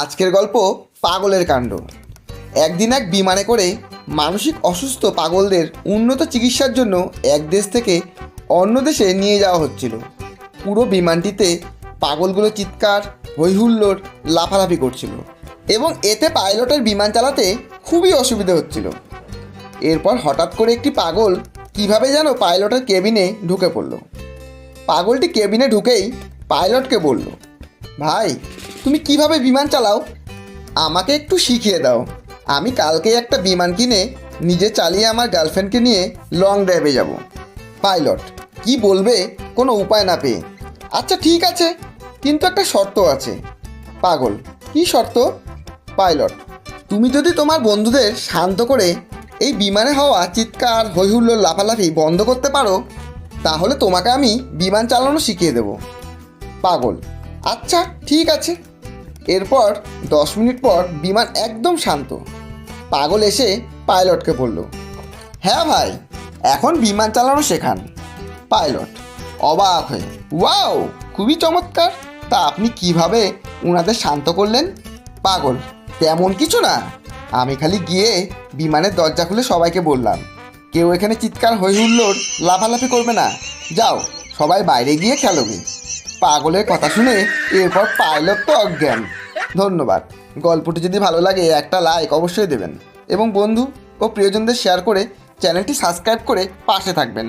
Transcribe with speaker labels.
Speaker 1: আজকের গল্প পাগলের কাণ্ড। একদিন এক বিমানে করে মানসিক অসুস্থ পাগলদের উন্নত চিকিৎসার জন্য এক দেশ থেকে অন্য দেশে নিয়ে যাওয়া হচ্ছিল। পুরো বিমানটিতে পাগলগুলো চিৎকার, হৈহুল্লোড়, লাফালাফি করছিল এবং এতে পাইলটের বিমান চালাতে খুবই অসুবিধা হচ্ছিল। এরপর হঠাৎ করে একটি পাগল কিভাবে যেন পাইলটের কেবিনে ঢুকে পড়ল। পাগলটি কেবিনে ঢুকেই পাইলটকে বলল, ভাই, তুমি কিভাবে বিমান চালাও? আমাকে একটু শিখিয়ে দাও। আমি কালকেই একটা বিমান কিনে নিজে চালিয়ে আমার গার্লফ্রেন্ডকে নিয়ে লং ড্রাইভে যাব। পাইলট কি বলবে কোনো উপায় না পেয়ে, আচ্ছা ঠিক আছে, কিন্তু একটা শর্ত আছে। পাগল, কি শর্ত? পাইলট, তুমি যদি তোমার বন্ধুদের শান্ত করে এই বিমানে হওয়া চিৎকার, হৈহুল্লোড়, লাফালাফি বন্ধ করতে পারো, তাহলে তোমাকে আমি বিমান চালানো শিখিয়ে দেব। পাগল, আচ্ছা ঠিক আছে। এরপর 10 মিনিট পর বিমান একদম শান্ত। পাগল এসে পাইলটকে বলল, হ্যাঁ ভাই, এখন বিমান চালানো শেখান। পাইলট অবাক হয়ে, ওয়াও, খুবই চমৎকার। তা আপনি কিভাবে ওনাদের শান্ত করলেন? পাগল, তেমন কিছু না, আমি খালি গিয়ে বিমানের দরজা খুলে সবাইকে বললাম, কেউ এখানে চিৎকার, হৈহুল্লোড়, লাফালাফি করবে না, যাও সবাই বাইরে গিয়ে খেলোগে। পাগলের কথা শুনে এরপর পাইলট তো অজ্ঞান। ধন্যবাদ। গল্পটি যদি ভালো লাগে একটা লাইক অবশ্যই দেবেন এবং বন্ধু ও প্রিয়জনদের শেয়ার করে চ্যানেলটি সাবস্ক্রাইব করে পাশে থাকবেন।